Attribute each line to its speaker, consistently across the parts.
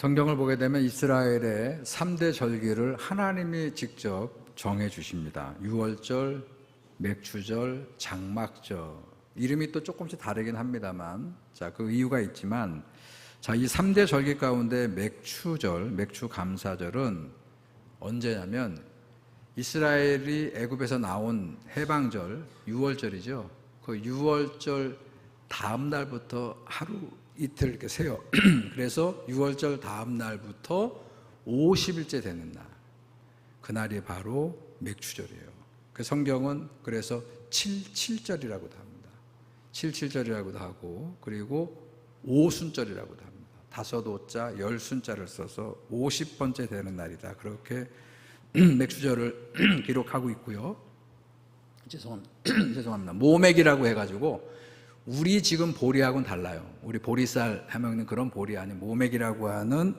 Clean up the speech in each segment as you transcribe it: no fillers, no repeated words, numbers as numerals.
Speaker 1: 성경을 보게 되면 이스라엘의 3대 절기를 하나님이 직접 정해 주십니다. 유월절, 맥추절, 장막절. 이름이 또 조금씩 다르긴 합니다만, 그 이유가 있지만, 이 3대 절기 가운데 맥추절, 맥추감사절은 언제냐면 이스라엘이 애굽에서 나온 해방절, 유월절이죠. 그 유월절 다음 날부터 하루 이틀 이렇게 세요. 그래서 유월절 다음 날부터 50일째 되는 날, 그날이 바로 맥추절이에요. 그 성경은 그래서 77절이라고도 합니다. 77절이라고도 하고, 그리고 오순절이라고도 합니다. 5오자 10순자를 써서 50번째 되는 날이다, 그렇게 맥추절을 기록하고 있고요. 죄송합니다. 모맥이라고 해가지고 우리 지금 보리하고는 달라요. 우리 보리쌀 해먹는 그런 보리 아닌 모맥이라고 하는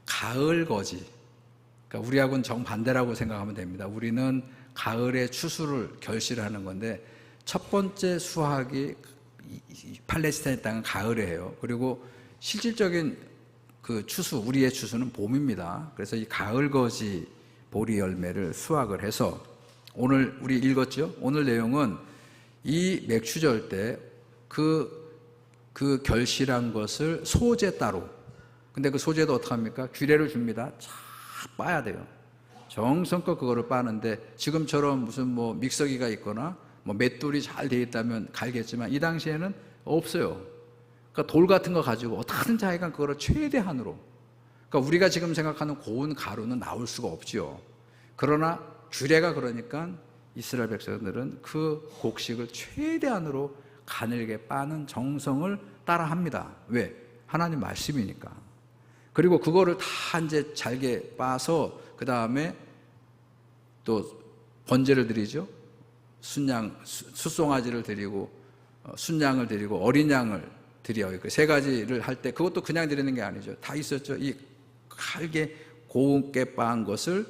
Speaker 1: 가을거지. 그러니까 우리하고는 정반대라고 생각하면 됩니다. 우리는 가을에 추수를 결실하는 건데, 첫 번째 수확이 팔레스타인 땅은 가을에 해요. 그리고 실질적인 그 추수, 우리의 추수는 봄입니다. 그래서 이 가을거지 보리 열매를 수확을 해서, 오늘 우리 읽었죠? 오늘 내용은 이 맥추절 때 그 결실한 것을 소재 따로, 근데 그 소재도 어떡합니까? 규례를 줍니다. 잘 빠야 돼요. 정성껏 그거를 빠는데, 지금처럼 무슨 믹서기가 있거나 맷돌이 잘 돼 있다면 갈겠지만, 이 당시에는 없어요. 그러니까 돌 같은 거 가지고 어떻게든 자기가 그거를 최대한으로, 그러니까 우리가 지금 생각하는 고운 가루는 나올 수가 없지요. 그러나 규례가 그러니까 이스라엘 백성들은 그 곡식을 최대한으로 가늘게 빠는 정성을 따라합니다. 왜? 하나님 말씀이니까. 그리고 그거를 다 이제 잘게 빠서 그 다음에 또 번제를 드리죠. 숫송아지를 드리고 순양을 드리고 어린 양을 드려요. 그 세 가지를 할 때 그것도 그냥 드리는 게 아니죠. 다 있었죠. 이 칼게 고운게 빻은 것을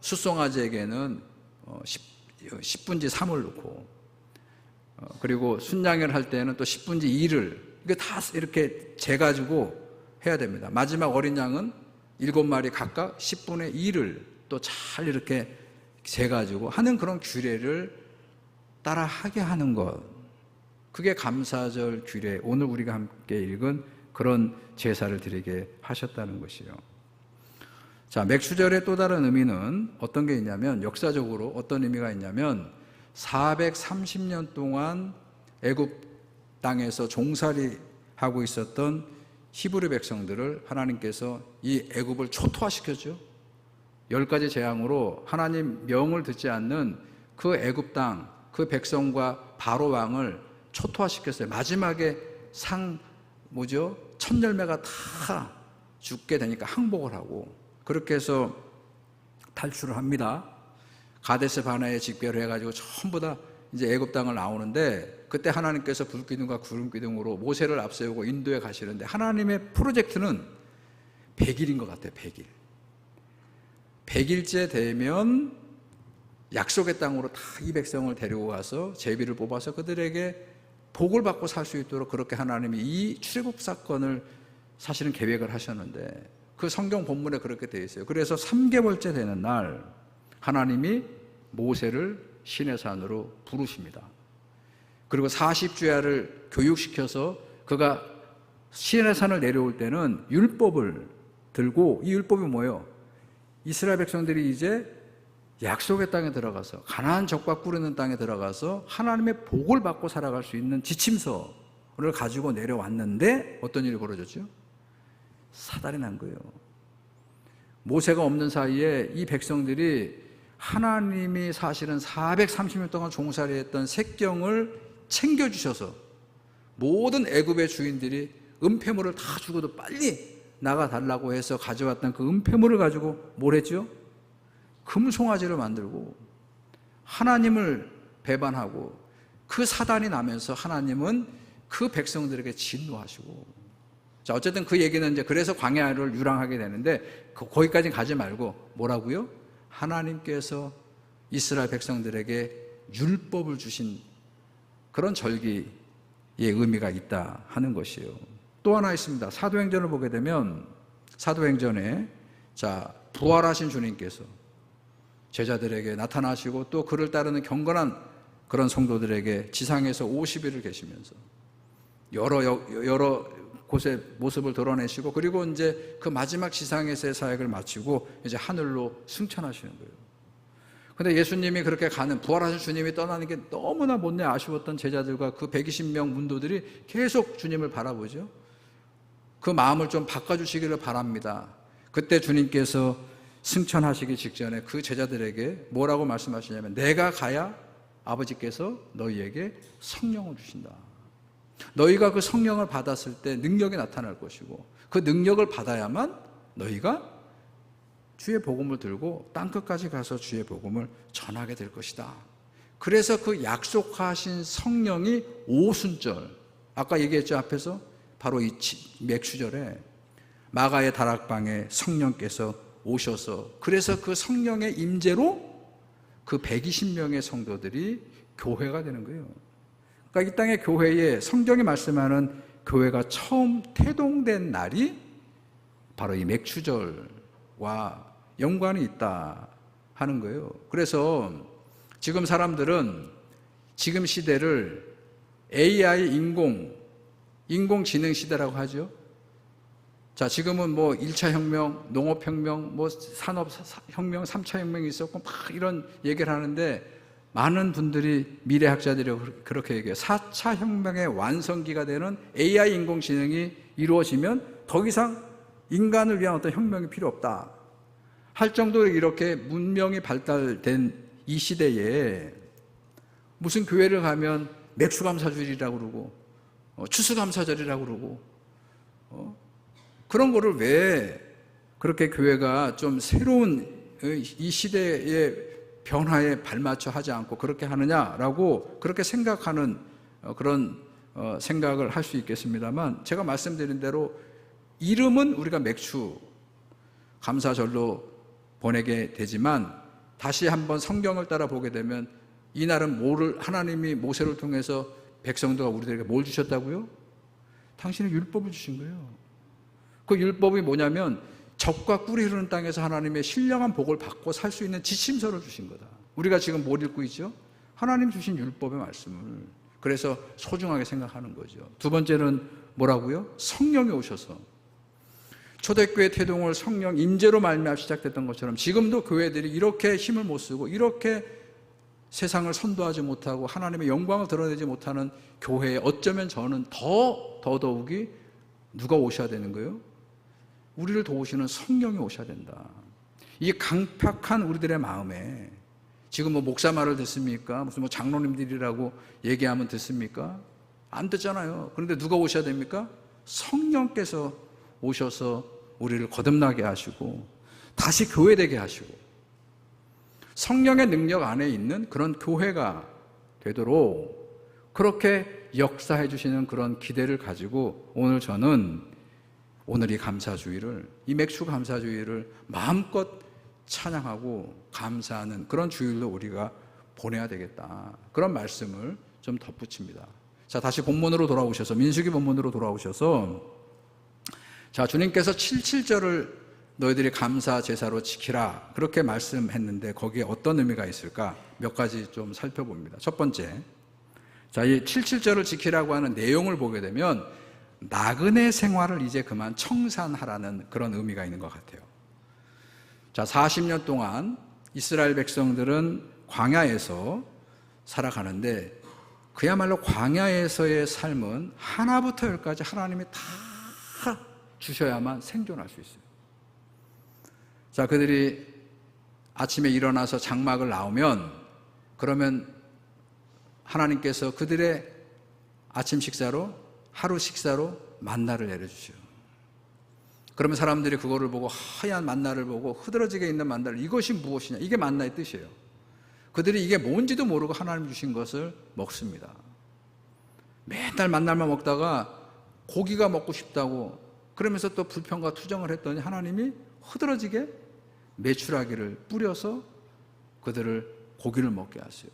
Speaker 1: 숫송아지에게는 10분지 3을 넣고, 그리고 순양을 할 때는 또 10분지 2를, 이게 다 이렇게 재가지고 해야 됩니다. 마지막 어린 양은 7마리 각각 10분의 2를 또 잘 이렇게 재가지고 하는 그런 규례를 따라 하게 하는 것, 그게 감사절 규례, 오늘 우리가 함께 읽은 그런 제사를 드리게 하셨다는 것이요. 맥추절의 또 다른 의미는 어떤 게 있냐면, 역사적으로 어떤 의미가 있냐면, 430년 동안 애굽 땅에서 종살이하고 있었던 히브리 백성들을 하나님께서 이 애굽을 초토화시켰죠. 10가지 재앙으로 하나님 명을 듣지 않는 그 애굽 땅, 그 백성과 바로 왕을 초토화시켰어요. 마지막에 첫 열매가 다 죽게 되니까 항복을 하고, 그렇게 해서 탈출을 합니다. 가데스 바네에 집결을 해가지고 전부 다 이제 애굽 땅을 나오는데, 그때 하나님께서 불기둥과 구름기둥으로 모세를 앞세우고 인도에 가시는데, 하나님의 프로젝트는 100일인 것 같아요. 100일. 100일째 되면 약속의 땅으로 다 이 백성을 데리고 가서 제비를 뽑아서 그들에게 복을 받고 살 수 있도록, 그렇게 하나님이 이 출애굽 사건을 사실은 계획을 하셨는데, 그 성경 본문에 그렇게 되어 있어요. 그래서 3개월째 되는 날 하나님이 모세를 시내산으로 부르십니다. 그리고 40주야를 교육시켜서 그가 시내산을 내려올 때는 율법을 들고, 이 율법이 뭐예요? 이스라엘 백성들이 이제 약속의 땅에 들어가서, 가나안 젖과 꿀르는 땅에 들어가서 하나님의 복을 받고 살아갈 수 있는 지침서를 가지고 내려왔는데, 어떤 일이 벌어졌죠? 사달이 난 거예요. 모세가 없는 사이에 이 백성들이 하나님이 사실은 430년 동안 종살이했던 색경을 챙겨주셔서, 모든 애굽의 주인들이 은폐물을 다 주고도 빨리 나가달라고 해서 가져왔던 그 은폐물을 가지고 뭘 했죠? 금송아지를 만들고 하나님을 배반하고, 그 사단이 나면서 하나님은 그 백성들에게 진노하시고, 어쨌든 그 얘기는 이제 그래서 광야를 유랑하게 되는데, 거기까지 가지 말고 뭐라고요? 하나님께서 이스라엘 백성들에게 율법을 주신 그런 절기의 의미가 있다 하는 것이에요. 또 하나 있습니다. 사도행전을 보게 되면 사도행전에 부활하신 주님께서 제자들에게 나타나시고 또 그를 따르는 경건한 그런 성도들에게 지상에서 50일을 계시면서 여러 곳의 모습을 드러내시고, 그리고 이제 그 마지막 지상에서의 사역을 마치고 이제 하늘로 승천하시는 거예요. 근데 예수님이 그렇게 부활하신 주님이 떠나는 게 너무나 못내 아쉬웠던 제자들과 그 120명 문도들이 계속 주님을 바라보죠. 그 마음을 좀 바꿔주시기를 바랍니다. 그때 주님께서 승천하시기 직전에 그 제자들에게 뭐라고 말씀하시냐면, 내가 가야 아버지께서 너희에게 성령을 주신다. 너희가 그 성령을 받았을 때 능력이 나타날 것이고, 그 능력을 받아야만 너희가 주의 복음을 들고 땅끝까지 가서 주의 복음을 전하게 될 것이다. 그래서 그 약속하신 성령이 오순절, 아까 얘기했죠 앞에서, 바로 이 맥추절에 마가의 다락방에 성령께서 오셔서, 그래서 그 성령의 임재로 그 120명의 성도들이 교회가 되는 거예요. 그러니까 이 땅의 교회에 성경이 말씀하는 교회가 처음 태동된 날이 바로 이 맥추절과 연관이 있다 하는 거예요. 그래서 지금 사람들은 지금 시대를 AI 인공지능 시대라고 하죠. 지금은 뭐 1차 혁명, 농업혁명, 뭐 산업혁명, 3차 혁명이 있었고 막 이런 얘기를 하는데, 많은 분들이, 미래학자들이 그렇게 얘기해요. 4차 혁명의 완성기가 되는 AI 인공지능이 이루어지면 더 이상 인간을 위한 어떤 혁명이 필요 없다 할 정도로 이렇게 문명이 발달된 이 시대에 무슨 교회를 가면 맥추감사주일이라고 그러고 추수감사절이라고 그러고 그런 거를 왜 그렇게 교회가 좀 새로운 이 시대의 변화에 발맞춰 하지 않고 그렇게 하느냐라고 그렇게 생각하는 그런 생각을 할 수 있겠습니다만, 제가 말씀드린 대로 이름은 우리가 맥추 감사절로 보내게 되지만, 다시 한번 성경을 따라 보게 되면 이날은 하나님이 모세를 통해서 백성들과 우리들에게 뭘 주셨다고요? 당신은 율법을 주신 거예요. 그 율법이 뭐냐면 적과 꿀이 흐르는 땅에서 하나님의 신령한 복을 받고 살 수 있는 지침서를 주신 거다. 우리가 지금 뭘 읽고 있죠? 하나님 주신 율법의 말씀을. 그래서 소중하게 생각하는 거죠. 두 번째는 뭐라고요? 성령이 오셔서, 초대교회 태동을 성령 임재로 말미암아 시작됐던 것처럼 지금도 교회들이 이렇게 힘을 못 쓰고 이렇게 세상을 선도하지 못하고 하나님의 영광을 드러내지 못하는 교회에 어쩌면 저는 더더욱이 누가 오셔야 되는 거예요? 우리를 도우시는 성령이 오셔야 된다. 이 강팍한 우리들의 마음에, 지금 뭐 목사 말을 듣습니까? 무슨 뭐 장로님들이라고 얘기하면 듣습니까? 안 듣잖아요. 그런데 누가 오셔야 됩니까? 성령께서 오셔서 우리를 거듭나게 하시고 다시 교회되게 하시고 성령의 능력 안에 있는 그런 교회가 되도록 그렇게 역사해 주시는 그런 기대를 가지고 오늘 저는 이 감사주의를, 이 맥추 감사주의를 마음껏 찬양하고 감사하는 그런 주일로 우리가 보내야 되겠다, 그런 말씀을 좀 덧붙입니다. 다시 본문으로 돌아오셔서, 민수기 본문으로 돌아오셔서, 주님께서 77절을 너희들이 감사 제사로 지키라 그렇게 말씀했는데 거기에 어떤 의미가 있을까? 몇 가지 좀 살펴봅니다. 첫 번째, 이 77절을 지키라고 하는 내용을 보게 되면 나그네 생활을 이제 그만 청산하라는 그런 의미가 있는 것 같아요. 40년 동안 이스라엘 백성들은 광야에서 살아가는데, 그야말로 광야에서의 삶은 하나부터 열까지 하나님이 다 주셔야만 생존할 수 있어요. 그들이 아침에 일어나서 장막을 나오면, 그러면 하나님께서 그들의 아침 식사로, 하루 식사로 만나를 내려주셔요. 그러면 사람들이 그거를 보고, 하얀 만나를 보고 흐드러지게 있는 만나를, 이것이 무엇이냐, 이게 만나의 뜻이에요. 그들이 이게 뭔지도 모르고 하나님 주신 것을 먹습니다. 맨날 만나만 먹다가 고기가 먹고 싶다고 그러면서 또 불평과 투정을 했더니 하나님이 흐드러지게 메추라기를 뿌려서 그들을 고기를 먹게 하세요.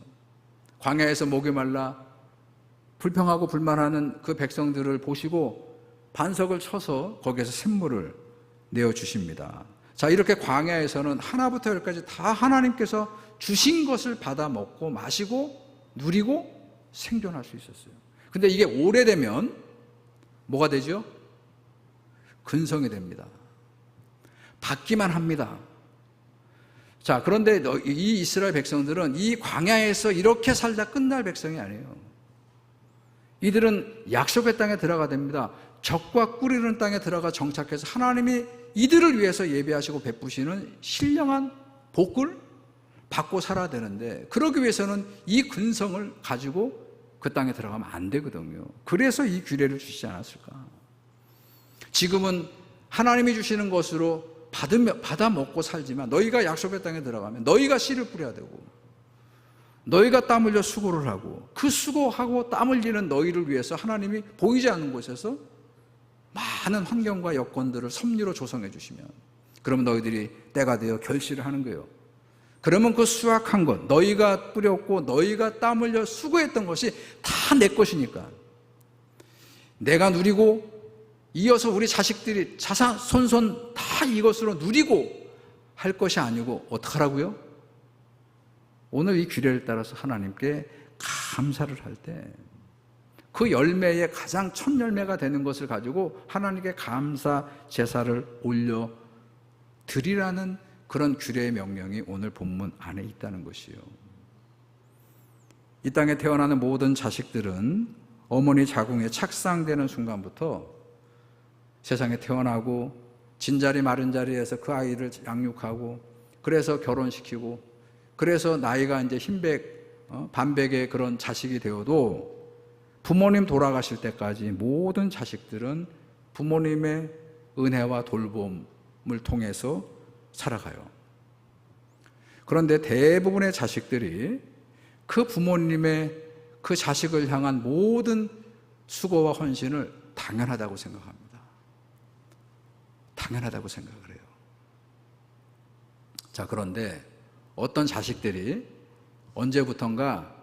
Speaker 1: 광야에서 목이 말라 불평하고 불만하는 그 백성들을 보시고 반석을 쳐서 거기에서 샘물을 내어주십니다. 자, 이렇게 광야에서는 하나부터 열까지 다 하나님께서 주신 것을 받아 먹고 마시고 누리고 생존할 수 있었어요. 근데 이게 오래되면 뭐가 되죠? 근성이 됩니다. 받기만 합니다. 자, 그런데 이 이스라엘 백성들은 이 광야에서 이렇게 살다 끝날 백성이 아니에요. 이들은 약속의 땅에 들어가야 됩니다. 적과 꿀이는 땅에 들어가 정착해서 하나님이 이들을 위해서 예비하시고 베푸시는 신령한 복을 받고 살아야 되는데, 그러기 위해서는 이 근성을 가지고 그 땅에 들어가면 안 되거든요. 그래서 이 규례를 주시지 않았을까? 지금은 하나님이 주시는 것으로 받아 먹고 살지만, 너희가 약속의 땅에 들어가면 너희가 씨를 뿌려야 되고, 너희가 땀 흘려 수고를 하고, 그 수고하고 땀 흘리는 너희를 위해서 하나님이 보이지 않는 곳에서 많은 환경과 여건들을 섭리로 조성해 주시면, 그러면 너희들이 때가 되어 결실을 하는 거예요. 그러면 그 수확한 것, 너희가 뿌렸고 너희가 땀 흘려 수고했던 것이 다 내 것이니까 내가 누리고, 이어서 우리 자식들이 자산 손손 다 이것으로 누리고 할 것이 아니고 어떡하라고요? 오늘 이 규례를 따라서 하나님께 감사를 할 때 그 열매의 가장 첫 열매가 되는 것을 가지고 하나님께 감사 제사를 올려 드리라는 그런 규례의 명령이 오늘 본문 안에 있다는 것이요. 이 땅에 태어나는 모든 자식들은 어머니 자궁에 착상되는 순간부터 세상에 태어나고 진자리 마른 자리에서 그 아이를 양육하고, 그래서 결혼시키고, 그래서 나이가 이제 흰백 반백의 그런 자식이 되어도 부모님 돌아가실 때까지 모든 자식들은 부모님의 은혜와 돌봄을 통해서 살아가요. 그런데 대부분의 자식들이 그 부모님의 그 자식을 향한 모든 수고와 헌신을 당연하다고 생각합니다. 당연하다고 생각을 해요. 자, 그런데 어떤 자식들이 언제부턴가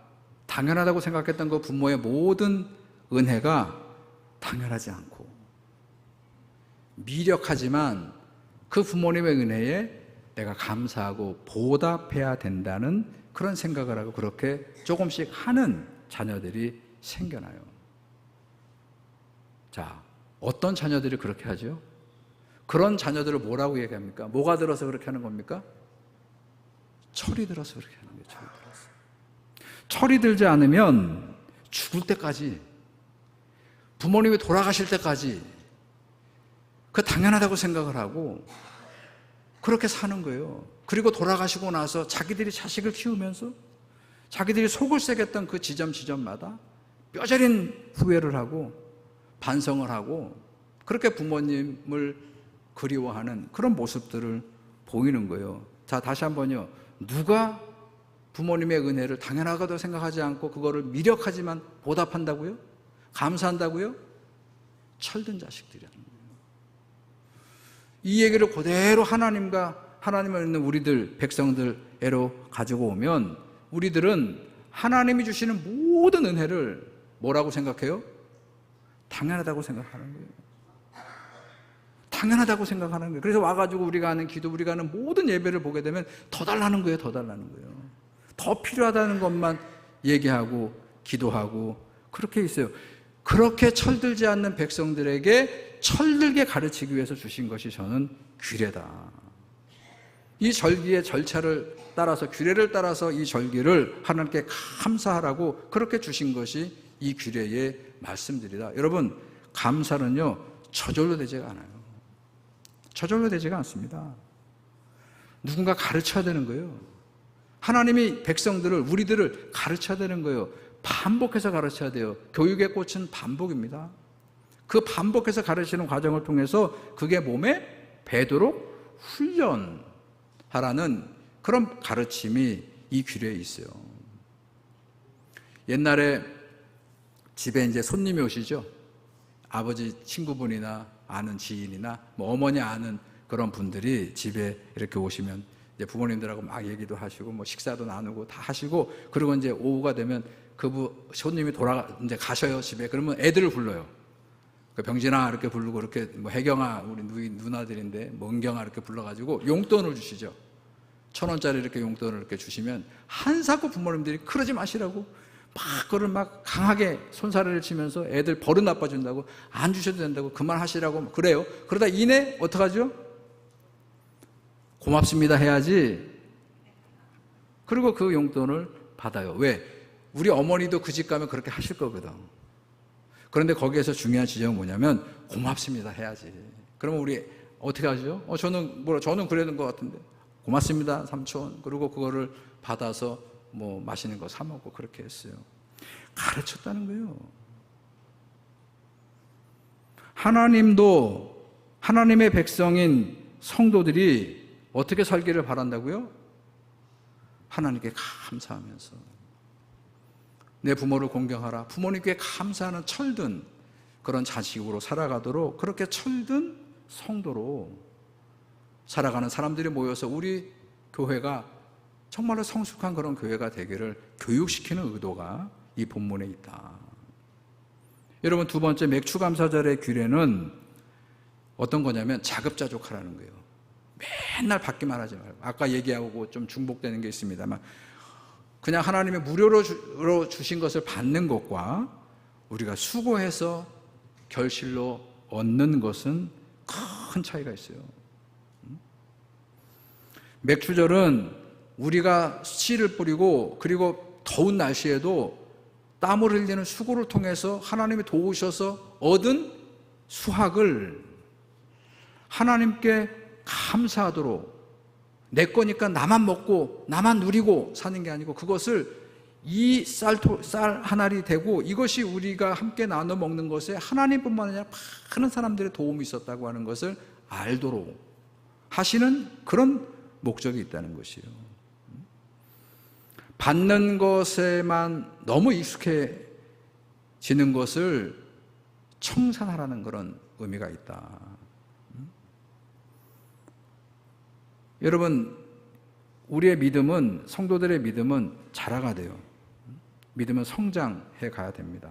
Speaker 1: 당연하다고 생각했던 그 부모의 모든 은혜가 당연하지 않고 미력하지만 그 부모님의 은혜에 내가 감사하고 보답해야 된다는 그런 생각을 하고 그렇게 조금씩 하는 자녀들이 생겨나요. 자, 어떤 자녀들이 그렇게 하죠? 그런 자녀들을 뭐라고 얘기합니까? 뭐가 들어서 그렇게 하는 겁니까? 철이 들어서 그렇게 하는 거예요. 철이 들어서. 철이 들지 않으면 죽을 때까지, 부모님이 돌아가실 때까지 그 당연하다고 생각을 하고 그렇게 사는 거예요. 그리고 돌아가시고 나서 자기들이 자식을 키우면서 자기들이 속을 새겼던 그 지점마다 뼈저린 후회를 하고 반성을 하고 그렇게 부모님을 그리워하는 그런 모습들을 보이는 거예요. 자, 다시 한번요. 누가 부모님의 은혜를 당연하다고 생각하지 않고 그거를 미력하지만 보답한다고요? 감사한다고요? 철든 자식들이라는 거예요. 이 얘기를 그대로 하나님을 믿는 우리들 백성들에로 가지고 오면 우리들은 하나님이 주시는 모든 은혜를 뭐라고 생각해요? 당연하다고 생각하는 거예요. 당연하다고 생각하는 거예요. 그래서 와가지고 우리가 하는 기도, 우리가 하는 모든 예배를 보게 되면 더 달라는 거예요. 더 달라는 거예요. 더 필요하다는 것만 얘기하고 기도하고 그렇게 있어요. 그렇게 철들지 않는 백성들에게 철들게 가르치기 위해서 주신 것이 저는 규례다. 이 절기의 절차를 따라서, 규례를 따라서 이 절기를 하나님께 감사하라고 그렇게 주신 것이 이 규례의 말씀들이다. 여러분, 감사는요 저절로 되지가 않아요. 저절로 되지가 않습니다. 누군가 가르쳐야 되는 거예요. 하나님이 백성들을, 우리들을 가르쳐야 되는 거예요. 반복해서 가르쳐야 돼요. 교육의 꽃은 반복입니다. 그 반복해서 가르치는 과정을 통해서 그게 몸에 배도록 훈련하라는 그런 가르침이 이 규례에 있어요. 옛날에 집에 이제 손님이 오시죠. 아버지 친구분이나 아는 지인이나 뭐 어머니 아는 그런 분들이 집에 이렇게 오시면 이제 부모님들하고 막 얘기도 하시고 뭐 식사도 나누고 다 하시고, 그리고 이제 오후가 되면 손님이 이제 가셔요 집에. 그러면 애들을 불러요. 그 병진아 이렇게 부르고, 그렇게 뭐 혜경아 우리 누나들인데 뭐 은경아 이렇게 불러가지고 용돈을 주시죠. 1,000원짜리 이렇게 용돈을 이렇게 주시면 한사코 부모님들이 그러지 마시라고 막 그걸 막 강하게 손사래를 치면서 애들 버릇 나빠진다고, 안 주셔도 된다고, 그만하시라고 그래요. 그러다 이내 어떡하죠? 고맙습니다 해야지. 그리고 그 용돈을 받아요. 왜? 우리 어머니도 그 집 가면 그렇게 하실 거거든. 그런데 거기에서 중요한 지점은 뭐냐면 고맙습니다 해야지. 그러면 우리 어떻게 하죠? 저는 그래야 것 같은데 고맙습니다 삼촌. 그리고 그거를 받아서 뭐 맛있는 거 사 먹고 그렇게 했어요. 가르쳤다는 거예요. 하나님도 하나님의 백성인 성도들이 어떻게 살기를 바란다고요? 하나님께 감사하면서. 내 부모를 공경하라. 부모님께 감사하는 철든 그런 자식으로 살아가도록, 그렇게 철든 성도로 살아가는 사람들이 모여서 우리 교회가 정말로 성숙한 그런 교회가 되기를 교육시키는 의도가 이 본문에 있다. 여러분, 두 번째 맥추감사절의 규례는 어떤 거냐면 자급자족하라는 거예요. 맨날 받기만 하지 말고, 아까 얘기하고 좀 중복되는 게 있습니다만, 그냥 하나님이 무료로 주신 것을 받는 것과 우리가 수고해서 결실로 얻는 것은 큰 차이가 있어요. 맥추절은 우리가 씨를 뿌리고, 그리고 더운 날씨에도 땀을 흘리는 수고를 통해서 하나님이 도우셔서 얻은 수확을 하나님께 감사하도록, 내 거니까 나만 먹고 나만 누리고 사는 게 아니고, 그것을 이 쌀 한 알이 되고 이것이 우리가 함께 나눠 먹는 것에 하나님뿐만 아니라 많은 사람들의 도움이 있었다고 하는 것을 알도록 하시는 그런 목적이 있다는 것이에요. 받는 것에만 너무 익숙해지는 것을 청산하라는 그런 의미가 있다. 여러분, 우리의 믿음은, 성도들의 믿음은 자라가 돼요. 믿음은 성장해 가야 됩니다.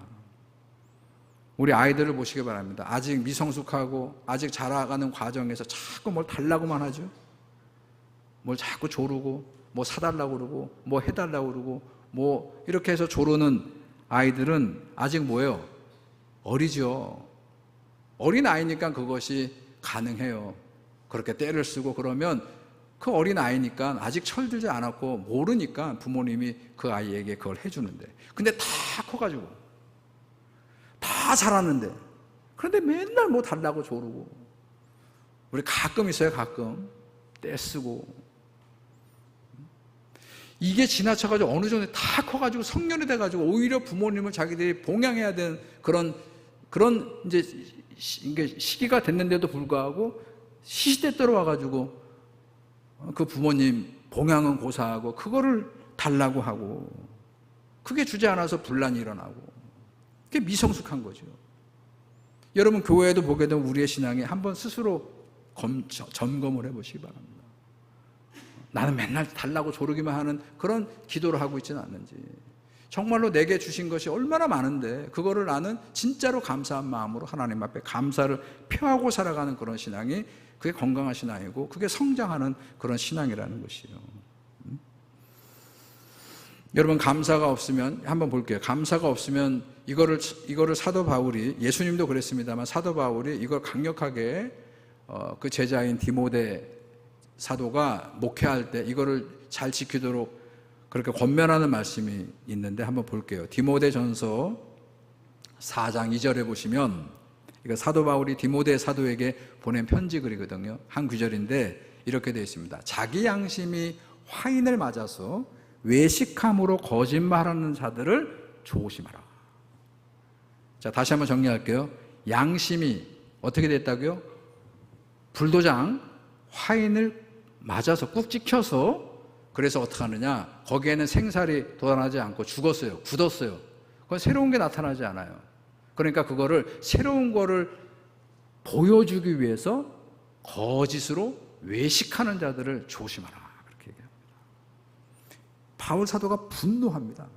Speaker 1: 우리 아이들을 보시기 바랍니다. 아직 미성숙하고 아직 자라가는 과정에서 자꾸 뭘 달라고만 하죠. 뭘 자꾸 조르고, 뭐 사달라고 그러고, 뭐 해달라고 그러고, 뭐 이렇게 해서 조르는 아이들은 아직 뭐예요? 어리죠. 어린 아이니까 그것이 가능해요. 그렇게 때를 쓰고 그러면 그 어린 아이니까 아직 철들지 않았고 모르니까 부모님이 그 아이에게 그걸 해주는데, 근데 다 커가지고 다 자랐는데, 그런데 맨날 뭐 달라고 조르고. 우리 가끔 있어요. 가끔 떼쓰고. 이게 지나쳐가지고 어느 정도 다 커가지고 성년이 돼가지고 오히려 부모님을 자기들이 봉양해야 되는 그런 이제 시기가 됐는데도 불구하고 시시때때로 와가지고 그 부모님 봉양은 고사하고 그거를 달라고 하고, 그게 주지 않아서 분란이 일어나고, 그게 미성숙한 거죠. 여러분, 교회에도 보게 되면 우리의 신앙에 한번 스스로 점검을 해보시기 바랍니다. 나는 맨날 달라고 조르기만 하는 그런 기도를 하고 있지는 않는지, 정말로 내게 주신 것이 얼마나 많은데 그거를 나는 진짜로 감사한 마음으로 하나님 앞에 감사를 표하고 살아가는 그런 신앙이, 그게 건강한 신앙이고 그게 성장하는 그런 신앙이라는 것이에요. 여러분, 감사가 없으면, 한번 볼게요. 감사가 없으면 이거를 사도 바울이, 예수님도 그랬습니다만 사도 바울이 이걸 강력하게 그 제자인 디모데 사도가 목회할 때 이거를 잘 지키도록 그렇게 권면하는 말씀이 있는데 한번 볼게요. 디모데전서 4장 2절에 보시면, 이거 사도 바울이 디모데 사도에게 보낸 편지 글이거든요. 한 구절인데 이렇게 되어 있습니다. 자기 양심이 화인을 맞아서 외식함으로 거짓말하는 자들을 조심하라. 자, 다시 한번 정리할게요. 양심이 어떻게 됐다고요? 불도장 화인을 맞아서 꾹 찍혀서, 그래서 어떻게 하느냐, 거기에는 생살이 돋아나지 않고 죽었어요. 굳었어요. 그건 새로운 게 나타나지 않아요. 그러니까 그거를, 새로운 거를 보여주기 위해서 거짓으로 외식하는 자들을 조심하라, 그렇게 얘기합니다. 바울 사도가 분노합니다.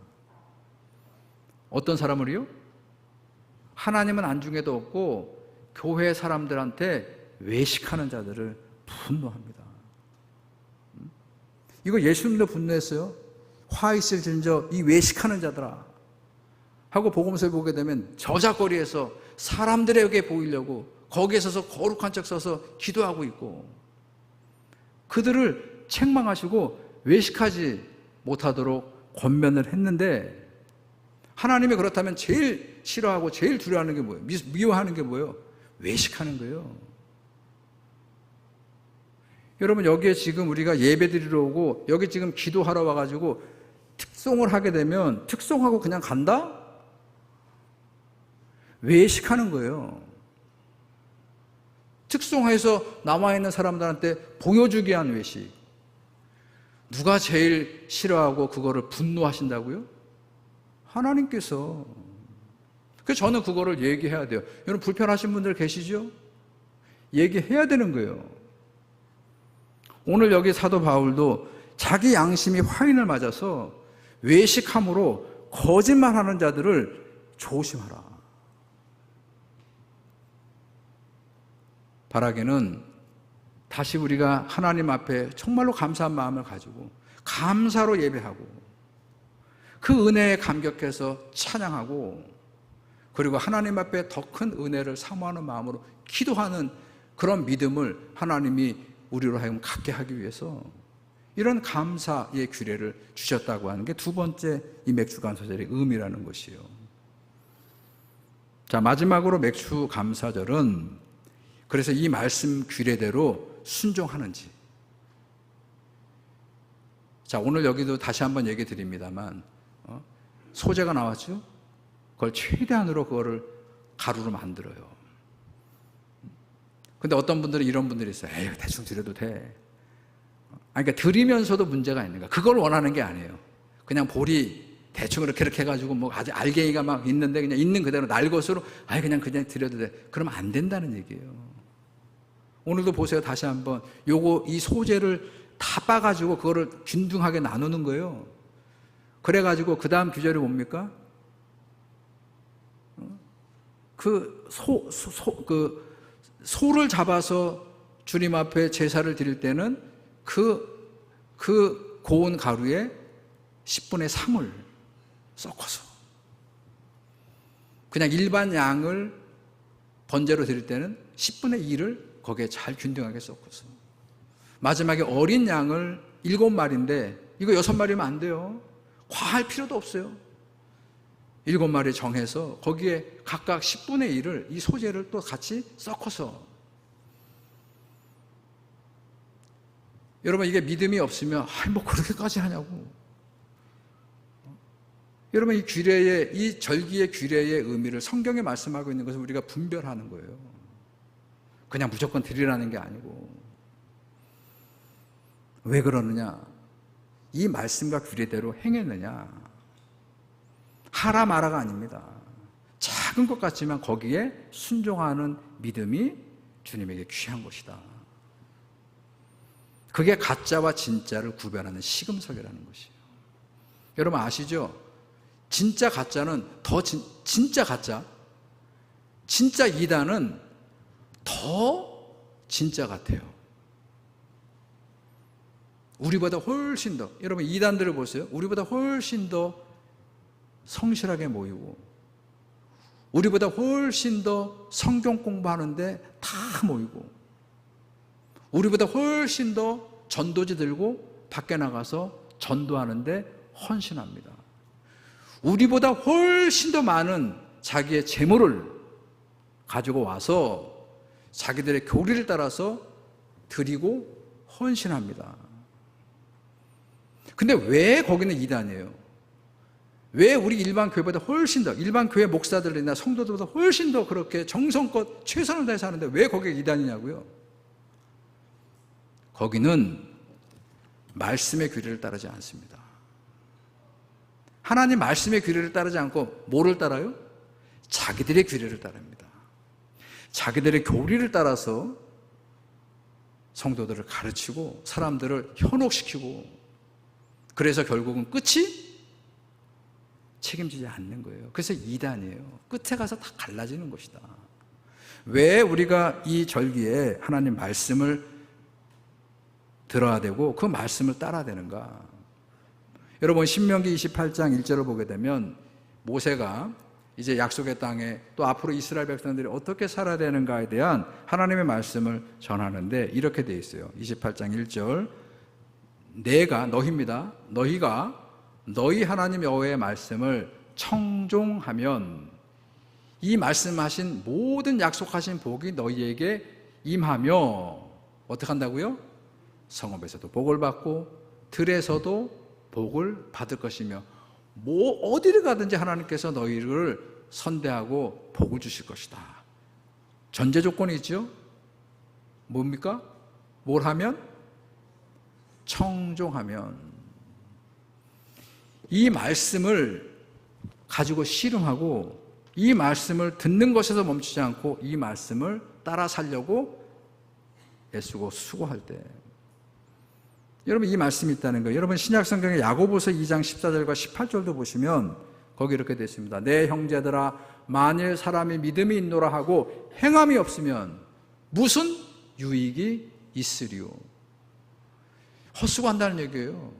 Speaker 1: 어떤 사람을요? 하나님은 안중에도 없고 교회 사람들한테 외식하는 자들을 분노합니다. 이거 예수님도 분노했어요. 화 있을진저 이 외식하는 자들아 하고 복음서에 보게 되면 저작거리에서 사람들에게 보이려고 거기에 서서 거룩한 척 서서 기도하고 있고, 그들을 책망하시고 외식하지 못하도록 권면을 했는데, 하나님이 그렇다면 제일 싫어하고 제일 두려워하는 게 뭐예요? 미워하는 게 뭐예요? 외식하는 거예요. 여러분, 여기에 지금 우리가 예배드리러 오고 여기 지금 기도하러 와가지고 특송을 하게 되면 특송하고 그냥 간다? 외식하는 거예요. 특송해서 남아있는 사람들한테 보여주기 위한 외식. 누가 제일 싫어하고 그거를 분노하신다고요? 하나님께서. 그래서 저는 그거를 얘기해야 돼요. 여러분, 불편하신 분들 계시죠? 얘기해야 되는 거예요. 오늘 여기 사도 바울도 자기 양심이 화인을 맞아서 외식함으로 거짓말하는 자들을 조심하라. 바라기는 다시 우리가 하나님 앞에 정말로 감사한 마음을 가지고 감사로 예배하고 그 은혜에 감격해서 찬양하고, 그리고 하나님 앞에 더 큰 은혜를 사모하는 마음으로 기도하는 그런 믿음을 하나님이 우리로 하여금 갖게 하기 위해서 이런 감사의 규례를 주셨다고 하는 게 두 번째 이 맥주감사절의 의미라는 것이에요. 자, 마지막으로 맥주감사절은 그래서 이 말씀 규례대로 순종하는지. 자, 오늘 여기도 다시 한번 얘기 드립니다만, 소재가 나왔죠? 그걸 최대한으로 그거를 가루로 만들어요. 근데 어떤 분들은 이런 분들이 있어요. 에휴, 대충 드려도 돼. 그러니까 드리면서도 문제가 있는 거야. 그걸 원하는 게 아니에요. 그냥 볼이 대충 이렇게 해가지고 뭐 아주 알갱이가 막 있는데 그냥 있는 그대로 날 것으로 그냥 드려도 돼. 그러면 안 된다는 얘기예요. 오늘도 보세요. 다시 한번 이 소재를 다 빠가지고 그거를 균등하게 나누는 거예요. 그래가지고 그 다음 규절이 뭡니까? 소를 잡아서 주님 앞에 제사를 드릴 때는 그 고운 가루에 10분의 3을 섞어서, 그냥 일반 양을 번제로 드릴 때는 10분의 2를 거기에 잘 균등하게 섞어서, 마지막에 어린 양을 7마리인데 이거 6마리면 안 돼요. 과할 필요도 없어요. 7마리 정해서 거기에 각각 10분의 1을 이 소재를 또 같이 섞어서. 여러분, 이게 믿음이 없으면 뭐 그렇게까지 하냐고. 여러분, 이 절기의 규례의 의미를 성경에 말씀하고 있는 것을 우리가 분별하는 거예요. 그냥 무조건 드리라는 게 아니고. 왜 그러느냐? 이 말씀과 규례대로 행했느냐? 하라 마라가 아닙니다. 작은 것 같지만 거기에 순종하는 믿음이 주님에게 귀한 것이다. 그게 가짜와 진짜를 구별하는 시금석이라는 것이에요. 여러분 아시죠? 진짜 가짜는 진짜 가짜, 진짜 이단은 더 진짜 같아요. 우리보다 훨씬 더, 여러분 이단들을 보세요. 우리보다 훨씬 더 성실하게 모이고, 우리보다 훨씬 더 성경 공부하는데 다 모이고, 우리보다 훨씬 더 전도지 들고 밖에 나가서 전도하는데 헌신합니다. 우리보다 훨씬 더 많은 자기의 재물을 가지고 와서 자기들의 교리를 따라서 드리고 헌신합니다. 근데 왜 거기는 이단이에요? 왜 우리 일반 교회보다 훨씬 더, 일반 교회 목사들이나 성도들보다 훨씬 더 그렇게 정성껏 최선을 다해서 하는데 왜 거기가 이단이냐고요? 거기는 말씀의 규례를 따르지 않습니다. 하나님 말씀의 규례를 따르지 않고 뭐를 따라요? 자기들의 규례를 따릅니다. 자기들의 교리를 따라서 성도들을 가르치고 사람들을 현혹시키고, 그래서 결국은 끝이 책임지지 않는 거예요. 그래서 이단이에요. 끝에 가서 다 갈라지는 것이다. 왜 우리가 이 절기에 하나님 말씀을 들어야 되고 그 말씀을 따라야 되는가? 여러분 신명기 28장 1절을 보게 되면 모세가 이제 약속의 땅에 또 앞으로 이스라엘 백성들이 어떻게 살아야 되는가에 대한 하나님의 말씀을 전하는데 이렇게 되어 있어요. 28장 1절 내가 너희입니다. 너희가 너희 하나님 여호와의 말씀을 청종하면 이 말씀하신 모든 약속하신 복이 너희에게 임하며 어떻게 한다고요? 성읍에서도 복을 받고 들에서도 복을 받을 것이며 어디를 가든지 하나님께서 너희를 선대하고 복을 주실 것이다. 전제 조건이 있죠? 뭡니까? 뭘 하면? 청종하면. 이 말씀을 가지고 씨름하고 이 말씀을 듣는 것에서 멈추지 않고 이 말씀을 따라 살려고 애쓰고 수고할 때 여러분 이 말씀이 있다는 거예요. 여러분 신약성경의 야고보서 2장 14절과 18절도 보시면 거기 이렇게 되어 있습니다. 내 형제들아 만일 사람이 믿음이 있노라 하고 행함이 없으면 무슨 유익이 있으리요. 헛수고한다는 얘기예요.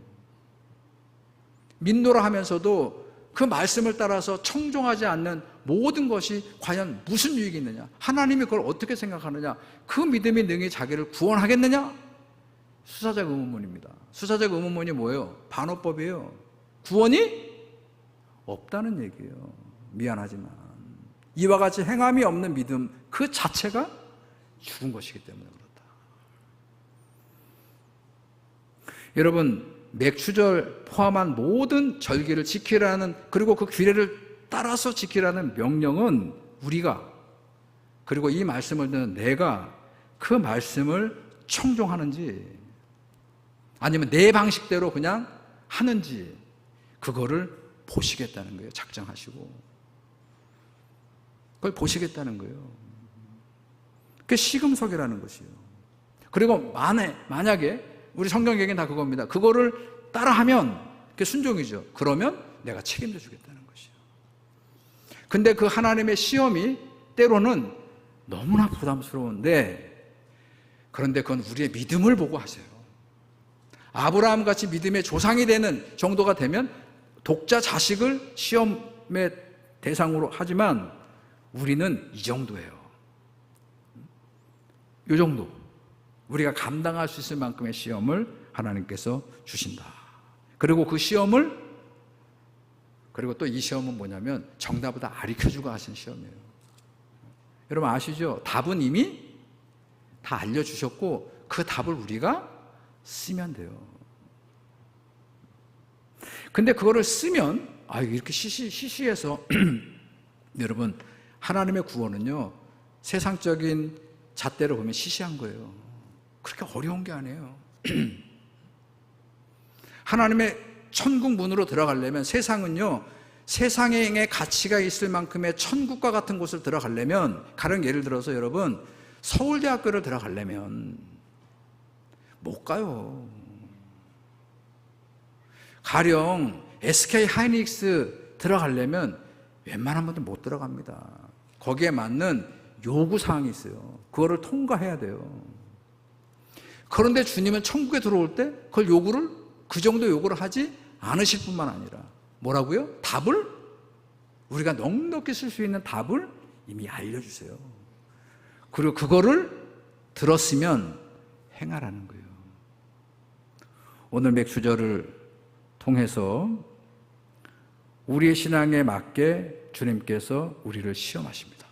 Speaker 1: 믿노라 하면서도 그 말씀을 따라서 청종하지 않는 모든 것이 과연 무슨 유익이 있느냐? 하나님이 그걸 어떻게 생각하느냐? 그 믿음이 능히 자기를 구원하겠느냐? 수사적 의문문입니다. 수사적 의문문이 뭐예요? 반어법이에요. 구원이 없다는 얘기예요. 미안하지만 이와 같이 행함이 없는 믿음 그 자체가 죽은 것이기 때문에 그렇다. 여러분 맥추절 포함한 모든 절기를 지키라는 그리고 그 규례를 따라서 지키라는 명령은 우리가 그리고 이 말씀을 듣는 내가 그 말씀을 청종하는지 아니면 내 방식대로 그냥 하는지 그거를 보시겠다는 거예요. 작정하시고 그걸 보시겠다는 거예요. 그게 시금석이라는 것이에요. 그리고 만약에 우리 성경 얘기는 다 그겁니다. 그거를 따라하면 그게 순종이죠. 그러면 내가 책임져 주겠다는 것이에요. 근데 그 하나님의 시험이 때로는 너무나 부담스러운데 그런데 그건 우리의 믿음을 보고 하세요. 아브라함 같이 믿음의 조상이 되는 정도가 되면 독자 자식을 시험의 대상으로 하지만 우리는 이 정도예요. 이 정도. 우리가 감당할 수 있을 만큼의 시험을 하나님께서 주신다. 그리고 그 시험을 그리고 또 이 시험은 뭐냐면 정답을 다 가르쳐주고 하신 시험이에요. 여러분 아시죠? 답은 이미 다 알려주셨고 그 답을 우리가 쓰면 돼요. 근데 그거를 쓰면 이렇게 시시해서 여러분 하나님의 구원은요 세상적인 잣대로 보면 시시한 거예요. 그렇게 어려운 게 아니에요. 하나님의 천국 문으로 들어가려면 세상은요 세상의 가치가 있을 만큼의 천국과 같은 곳을 들어가려면 가령 예를 들어서 여러분 서울대학교를 들어가려면 못 가요. 가령 SK 하이닉스 들어가려면 웬만한 분들 못 들어갑니다. 거기에 맞는 요구사항이 있어요. 그거를 통과해야 돼요. 그런데 주님은 천국에 들어올 때 그걸 그 정도 요구를 하지 않으실 뿐만 아니라 뭐라고요? 답을 우리가 넉넉히 쓸 수 있는 답을 이미 알려주세요. 그리고 그거를 들었으면 행하라는 거예요. 오늘 맥주절을 통해서 우리의 신앙에 맞게 주님께서 우리를 시험하십니다.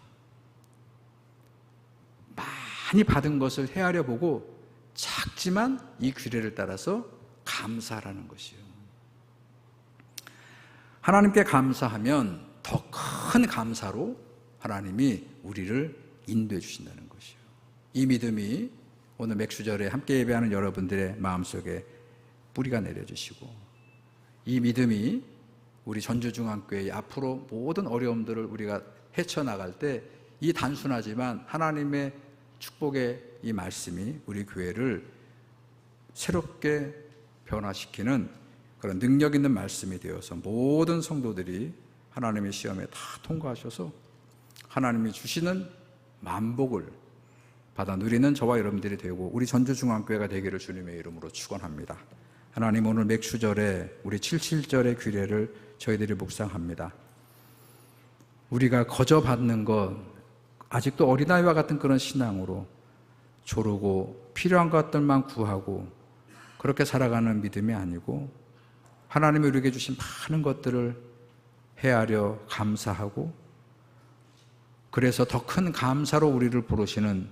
Speaker 1: 많이 받은 것을 헤아려 보고 작지만 이 규례를 따라서 감사하라는 것이에요. 하나님께 감사하면 더 큰 감사로 하나님이 우리를 인도해 주신다는 것이에요. 이 믿음이 오늘 맥주절에 함께 예배하는 여러분들의 마음속에 뿌리가 내려주시고 이 믿음이 우리 전주중앙교회의 앞으로 모든 어려움들을 우리가 헤쳐나갈 때 이 단순하지만 하나님의 축복의 이 말씀이 우리 교회를 새롭게 변화시키는 그런 능력 있는 말씀이 되어서 모든 성도들이 하나님의 시험에 다 통과하셔서 하나님이 주시는 만복을 받아 누리는 저와 여러분들이 되고 우리 전주중앙교회가 되기를 주님의 이름으로 축원합니다. 하나님, 오늘 맥추절에 우리 77절의 규례를 저희들이 묵상합니다. 우리가 거저 받는 것, 아직도 어린아이와 같은 그런 신앙으로 조르고 필요한 것들만 구하고 그렇게 살아가는 믿음이 아니고, 하나님이 우리에게 주신 많은 것들을 헤아려 감사하고, 그래서 더 큰 감사로 우리를 부르시는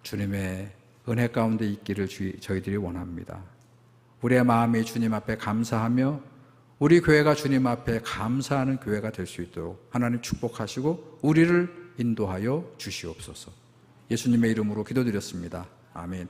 Speaker 1: 주님의 은혜 가운데 있기를 저희들이 원합니다. 우리의 마음이 주님 앞에 감사하며 우리 교회가 주님 앞에 감사하는 교회가 될 수 있도록 하나님 축복하시고 우리를 인도하여 주시옵소서. 예수님의 이름으로 기도드렸습니다. 아멘.